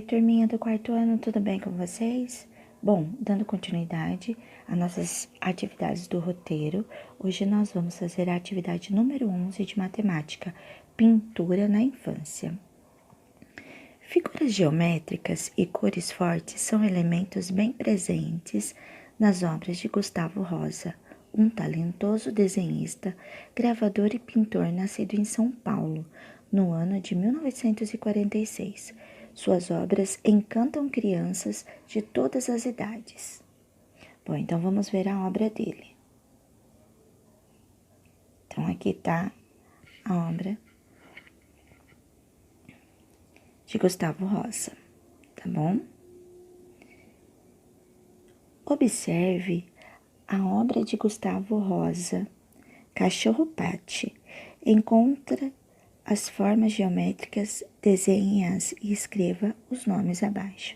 turminha do quarto ano, tudo bem com vocês? Bom, dando continuidade às nossas atividades do roteiro, hoje nós vamos fazer a atividade número 11 de matemática, pintura na infância. Figuras geométricas e cores fortes são elementos bem presentes nas obras de Gustavo Rosa, um talentoso desenhista, gravador e pintor nascido em São Paulo, no ano de 1946. Suas obras encantam crianças de todas as idades. Bom, então vamos ver a obra dele. Então, aqui está a obra de Gustavo Rosa, tá bom? Observe a obra de Gustavo Rosa, Cachorro Pate. Encontra as formas geométricas, desenhe-as e escreva os nomes abaixo.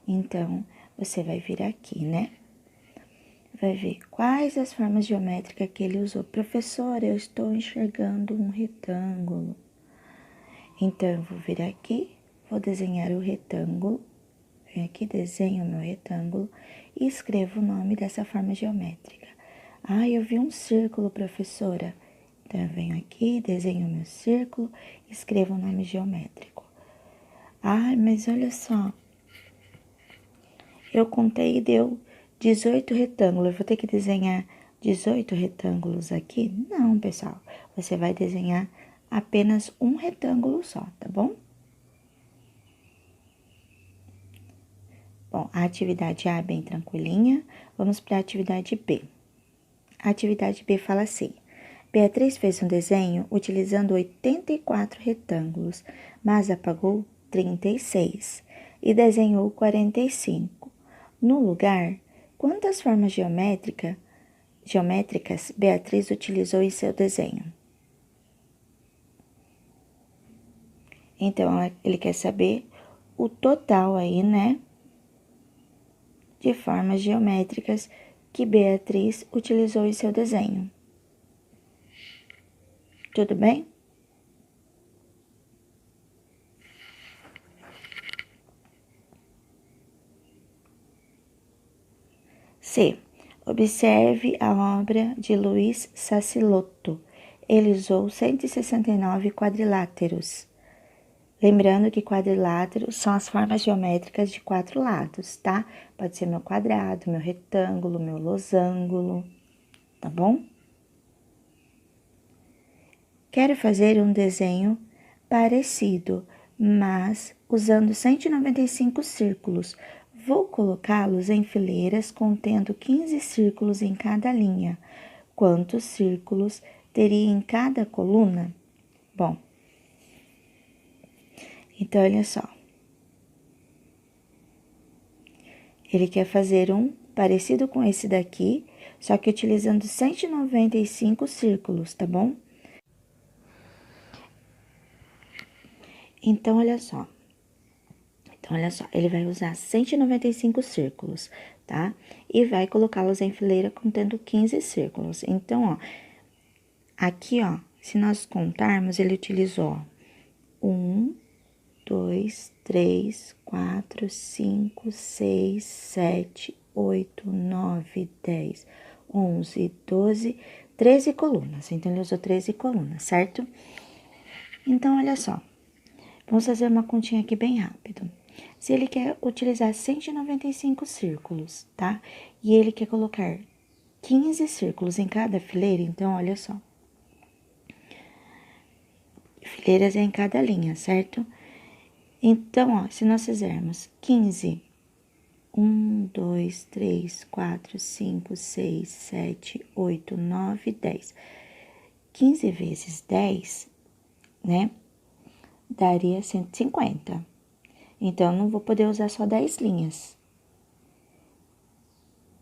Então, você vai vir aqui, né? Vai ver quais as formas geométricas que ele usou. Professora, eu estou enxergando um retângulo. Então, eu vou vir aqui, vou desenhar o retângulo. Venho aqui, desenho o meu retângulo e escrevo o nome dessa forma geométrica. Ah, eu vi um círculo, professora. Então, eu venho aqui, desenho o meu círculo e escrevo o nome geométrico. Ah, mas olha só. Eu contei e deu 18 retângulos. Eu vou ter que desenhar 18 retângulos aqui? Não, pessoal. Você vai desenhar apenas um retângulo só, tá bom? Bom, a atividade A é bem tranquilinha. Vamos para a atividade B. A atividade B fala assim: Beatriz fez um desenho utilizando 84 retângulos, mas apagou 36 e desenhou 45. No lugar, quantas formas geométricas Beatriz utilizou em seu desenho? Então, ele quer saber o total aí, né, de formas geométricas que Beatriz utilizou em seu desenho. Tudo bem? C. Observe a obra de Luiz Sassilotto. Ele usou 169 quadriláteros. Lembrando que quadriláteros são as formas geométricas de 4 lados, tá? Pode ser meu quadrado, meu retângulo, meu losango, tá bom? Quero fazer um desenho parecido, mas usando 195 círculos. Vou colocá-los em fileiras contendo 15 círculos em cada linha. Quantos círculos teria em cada coluna? Bom, então olha só. Ele quer fazer um parecido com esse daqui, só que utilizando 195 círculos, tá bom? Então, olha só. Ele vai usar 195 círculos, tá? E vai colocá-los em fileira contendo 15 círculos. Então, ó, aqui, ó, se nós contarmos, ele utilizou 1, 2, 3, 4, 5, 6, 7, 8, 9, 10, 11, 12, 13 colunas. Então, ele usou 13 colunas, certo? Então, olha só. Vamos fazer uma continha aqui bem rápido. Se ele quer utilizar 195 círculos, tá? E ele quer colocar 15 círculos em cada fileira, então, olha só. Fileiras em cada linha, certo? Então, ó, se nós fizermos 15, 1, 2, 3, 4, 5, 6, 7, 8, 9, 10. 15 vezes 10, né? Daria 150. Então, eu não vou poder usar só 10 linhas.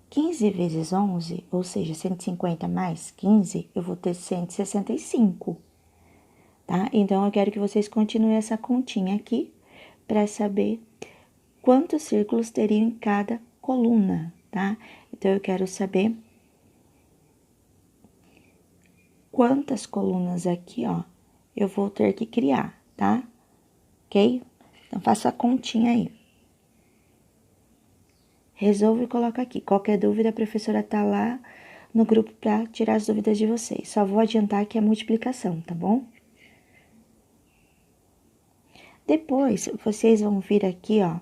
15 vezes 11, ou seja, 150 mais 15, eu vou ter 165, tá? Então, eu quero que vocês continuem essa continha aqui para saber quantos círculos teriam em cada coluna, tá? Então, eu quero saber quantas colunas aqui, ó, eu vou ter que criar, tá? Ok? Então, faça a continha aí. resolvo e coloco aqui. Qualquer dúvida, a professora tá lá no grupo para tirar as dúvidas de vocês. Só vou adiantar que é multiplicação, tá bom? Depois, vocês vão vir aqui, ó,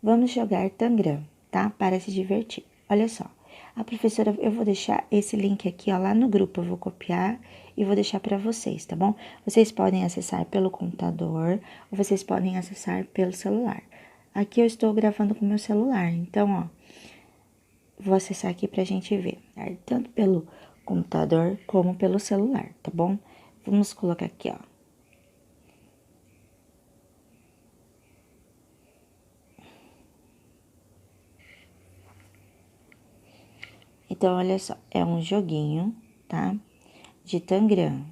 vamos jogar Tangram, tá? Para se divertir. Olha só, a professora, eu vou deixar esse link aqui, ó, lá no grupo, eu vou copiar e vou deixar para vocês, tá bom? Vocês podem acessar pelo computador ou vocês podem acessar pelo celular. Aqui eu estou gravando com meu celular, então, ó, vou acessar aqui pra gente ver, tá? Tanto pelo computador como pelo celular, tá bom? Vamos colocar aqui, ó. Então, olha só, é um joguinho, tá? De Tangram,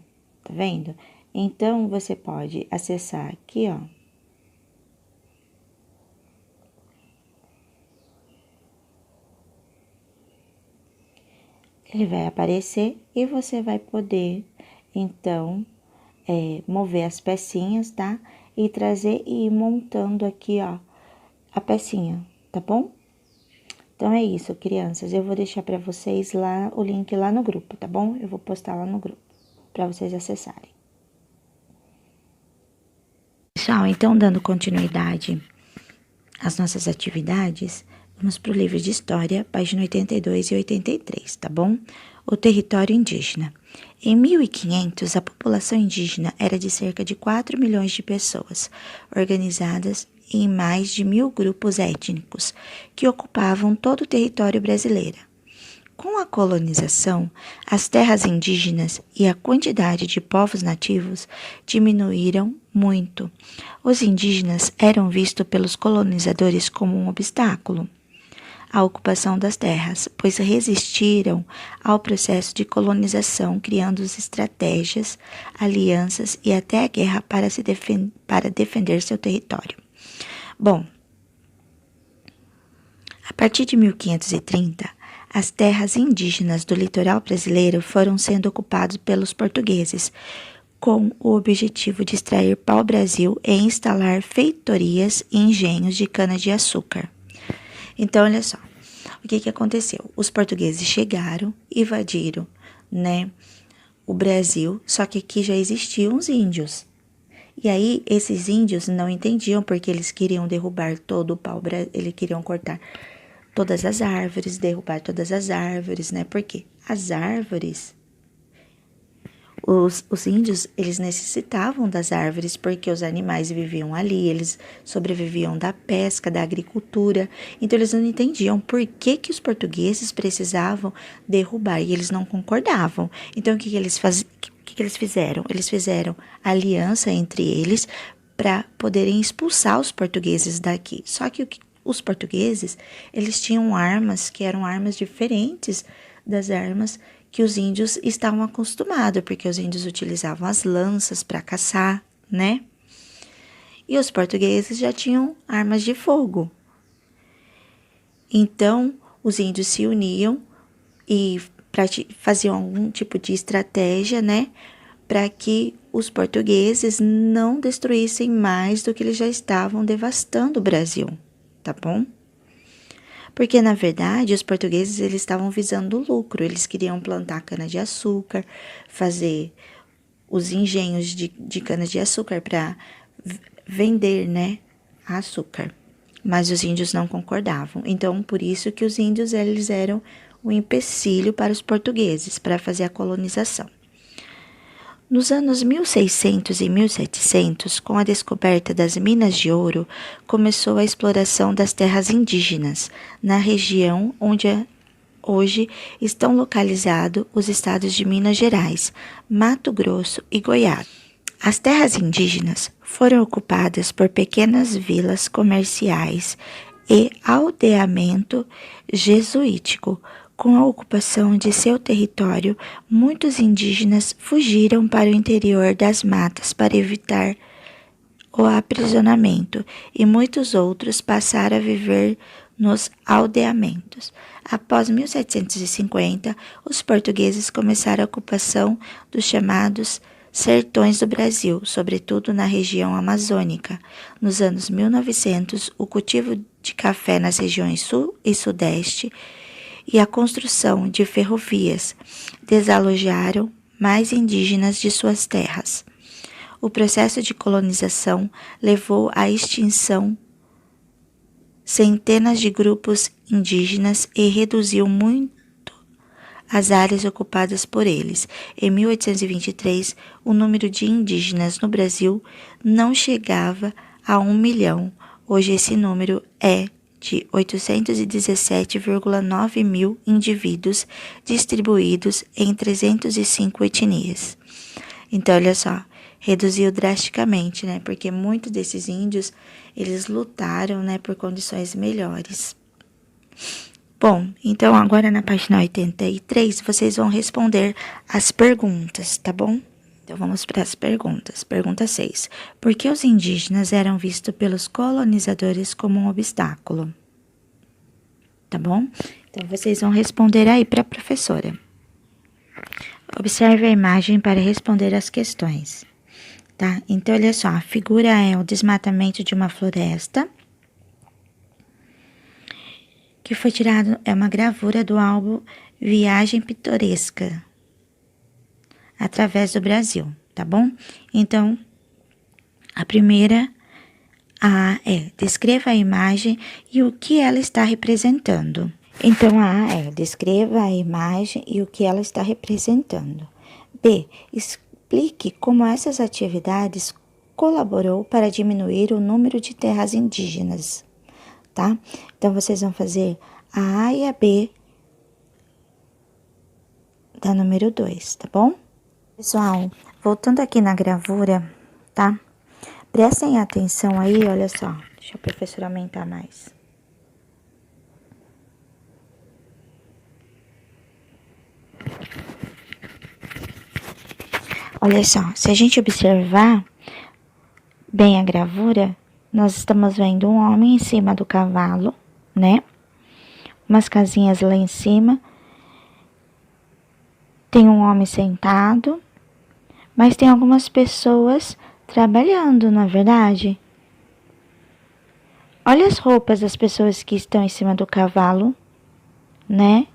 tá vendo? Então, você pode acessar aqui, ó. Ele vai aparecer e você vai poder, então, mover as pecinhas, tá? E trazer e ir montando aqui, ó, a pecinha, tá bom? Então, é isso, crianças. Eu vou deixar para vocês lá o link lá no grupo, tá bom? Eu vou postar lá no grupo para vocês acessarem. Pessoal, então, dando continuidade às nossas atividades, vamos para o livro de História, página 82 e 83, tá bom? O território indígena. Em 1500, a população indígena era de cerca de 4 milhões de pessoas, organizadas em mais de 1.000 grupos étnicos, que ocupavam todo o território brasileiro. Com a colonização, as terras indígenas e a quantidade de povos nativos diminuíram muito. Os indígenas eram vistos pelos colonizadores como um obstáculo à ocupação das terras, pois resistiram ao processo de colonização, criando estratégias, alianças e até a guerra para defender seu território. Bom, a partir de 1530, as terras indígenas do litoral brasileiro foram sendo ocupadas pelos portugueses, com o objetivo de extrair pau-brasil e instalar feitorias e engenhos de cana-de-açúcar. Então, olha só, o que aconteceu? Os portugueses chegaram, invadiram, né, o Brasil, só que aqui já existiam os índios. E aí, esses índios não entendiam porque eles queriam derrubar todo o pau-brasil, eles queriam cortar todas as árvores, derrubar todas as árvores, né? Porque as árvores, os índios, eles necessitavam das árvores porque os animais viviam ali, eles sobreviviam da pesca, da agricultura. Então, eles não entendiam por que os portugueses precisavam derrubar e eles não concordavam. Então, o que eles fizeram? Eles fizeram aliança entre eles para poderem expulsar os portugueses daqui. Só que os portugueses, eles tinham armas que eram armas diferentes das armas que os índios estavam acostumados, porque os índios utilizavam as lanças para caçar, né? E os portugueses já tinham armas de fogo. Então, os índios se uniam e faziam algum tipo de estratégia, né? Para que os portugueses não destruíssem mais do que eles já estavam devastando o Brasil, tá bom? Porque, na verdade, os portugueses eles estavam visando lucro, eles queriam plantar cana-de-açúcar, fazer os engenhos de cana-de-açúcar para vender, né, açúcar. Mas os índios não concordavam. Então, por isso que os índios eles eram um empecilho para os portugueses, para fazer a colonização. Nos anos 1600 e 1700, com a descoberta das minas de ouro, começou a exploração das terras indígenas, na região onde hoje estão localizados os estados de Minas Gerais, Mato Grosso e Goiás. As terras indígenas foram ocupadas por pequenas vilas comerciais e aldeamento jesuítico. Com a ocupação de seu território, muitos indígenas fugiram para o interior das matas para evitar o aprisionamento e muitos outros passaram a viver nos aldeamentos. Após 1750, os portugueses começaram a ocupação dos chamados sertões do Brasil, sobretudo na região amazônica. Nos anos 1900, o cultivo de café nas regiões sul e sudeste e a construção de ferrovias desalojaram mais indígenas de suas terras. O processo de colonização levou à extinção centenas de grupos indígenas e reduziu muito as áreas ocupadas por eles. Em 1823, o número de indígenas no Brasil não chegava a 1 milhão. Hoje esse número é de 817,9 mil indivíduos distribuídos em 305 etnias. Então, olha só, reduziu drasticamente, né? Porque muitos desses índios, eles lutaram, né, por condições melhores. Bom, então agora na página 83, vocês vão responder as perguntas, tá bom? Então vamos para as perguntas. Pergunta 6. Por que os indígenas eram vistos pelos colonizadores como um obstáculo? Tá bom? Então vocês vão responder aí para a professora. Observe a imagem para responder as questões, tá? Então olha só, a figura é o desmatamento de uma floresta, que foi tirado, é uma gravura do álbum Viagem Pitoresca, através do Brasil, tá bom? Então, a primeira descreva a imagem e o que ela está representando. Então, a A é, descreva a imagem e o que ela está representando. B, explique como essas atividades colaborou para diminuir o número de terras indígenas, tá? Então, vocês vão fazer a A e a B da número 2, tá bom? Pessoal, voltando aqui na gravura, tá? Prestem atenção aí, olha só. Deixa a professora aumentar mais. Olha só, se a gente observar bem a gravura, nós estamos vendo um homem em cima do cavalo, né? Umas casinhas lá em cima. Tem um homem sentado, mas tem algumas pessoas trabalhando, não é verdade? Olha as roupas das pessoas que estão em cima do cavalo, né?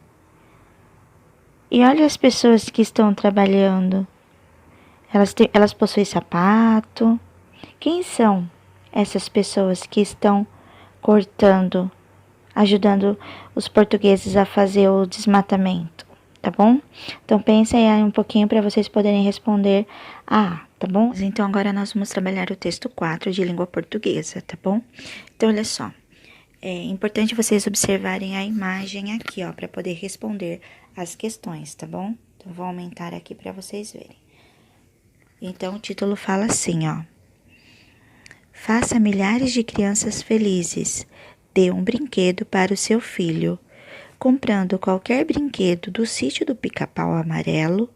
E olha as pessoas que estão trabalhando. Elas possuem sapato. Quem são essas pessoas que estão cortando, ajudando os portugueses a fazer o desmatamento, tá bom? Então, pensem aí um pouquinho para vocês poderem responder tá bom? Então, agora nós vamos trabalhar o texto 4 de língua portuguesa, tá bom? Então, olha só. É importante vocês observarem a imagem aqui, ó, para poder responder as questões, tá bom? Então, vou aumentar aqui para vocês verem. Então, o título fala assim, ó. Faça milhares de crianças felizes. Dê um brinquedo para o seu filho. Comprando qualquer brinquedo do sítio do Pica-Pau Amarelo,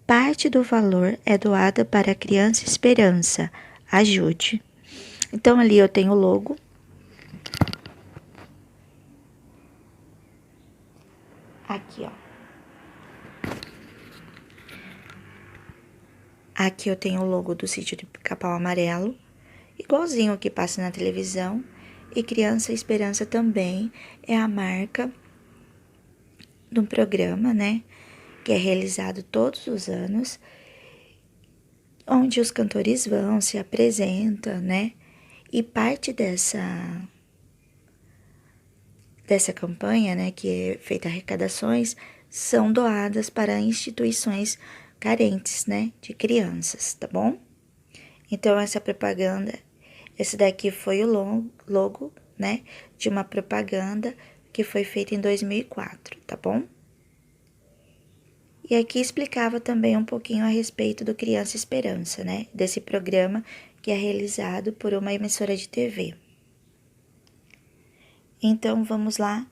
parte do valor é doada para a Criança Esperança. Ajude. Então, ali eu tenho o logo. Aqui, ó. Aqui eu tenho o logo do sítio do Pica-Pau Amarelo, igualzinho o que passa na televisão. E Criança Esperança também é a marca de um programa, né? Que é realizado todos os anos, onde os cantores vão, se apresentam, né? E parte dessa campanha, né, que é feita arrecadações, são doadas para instituições carentes, né, de crianças, tá bom? Então, essa propaganda, esse daqui foi o logo, né, de uma propaganda que foi feita em 2004, tá bom? E aqui explicava também um pouquinho a respeito do Criança Esperança, né, desse programa que é realizado por uma emissora de TV. Então, vamos lá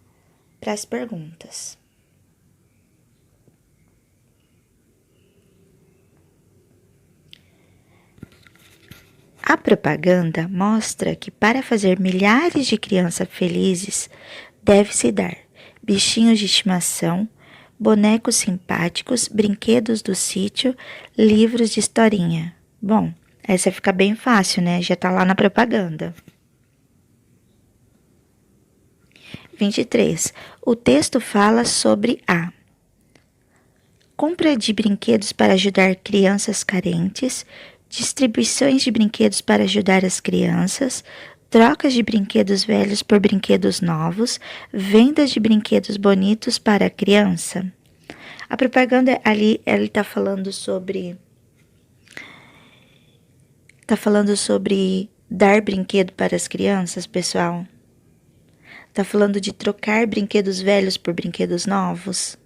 para as perguntas. A propaganda mostra que para fazer milhares de crianças felizes, deve-se dar bichinhos de estimação, bonecos simpáticos, brinquedos do sítio, livros de historinha. Bom, essa fica bem fácil, né? Já tá lá na propaganda. 23. O texto fala sobre a compra de brinquedos para ajudar crianças carentes, distribuições de brinquedos para ajudar as crianças, trocas de brinquedos velhos por brinquedos novos, vendas de brinquedos bonitos para a criança. A propaganda ali, ele está falando sobre dar brinquedo para as crianças, pessoal. Tá falando de trocar brinquedos velhos por brinquedos novos.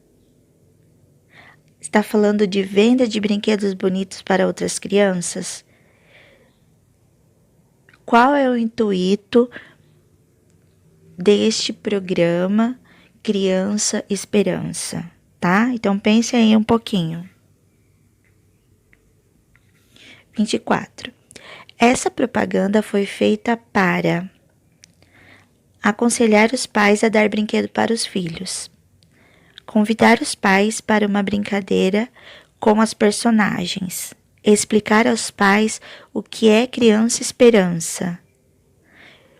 Está falando de venda de brinquedos bonitos para outras crianças. Qual é o intuito deste programa Criança Esperança, tá? Então pense aí um pouquinho. 24. Essa propaganda foi feita para aconselhar os pais a dar brinquedo para os filhos, convidar os pais para uma brincadeira com as personagens, explicar aos pais o que é Criança Esperança,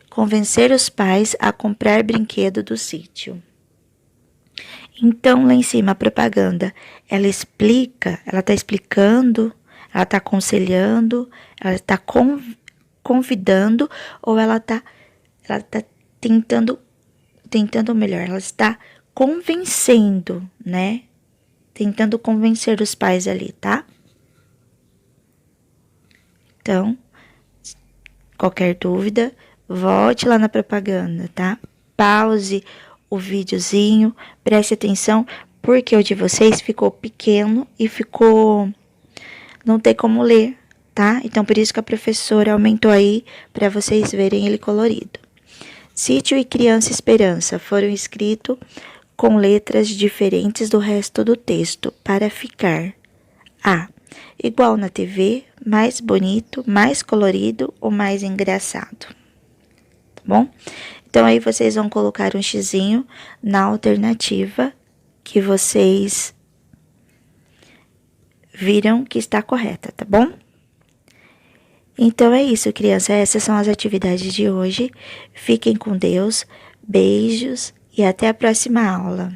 convencer os pais a comprar brinquedo do sítio. Então, lá em cima, a propaganda, ela explica, ela está explicando, ela está aconselhando, ela está convidando, ou ela está tentando melhor, ela está convencendo, né? Tentando convencer os pais ali, tá? Então, qualquer dúvida, volte lá na propaganda, tá? Pause o videozinho, preste atenção, porque o de vocês ficou pequeno e não tem como ler, tá? Então, por isso que a professora aumentou aí para vocês verem ele colorido. Sítio e Criança Esperança foram escritos com letras diferentes do resto do texto para ficar A. Igual na TV, mais bonito, mais colorido ou mais engraçado. Tá bom? Então aí vocês vão colocar um xizinho na alternativa que vocês viram que está correta, tá bom? Então é isso, criança. Essas são as atividades de hoje. Fiquem com Deus, beijos e até a próxima aula.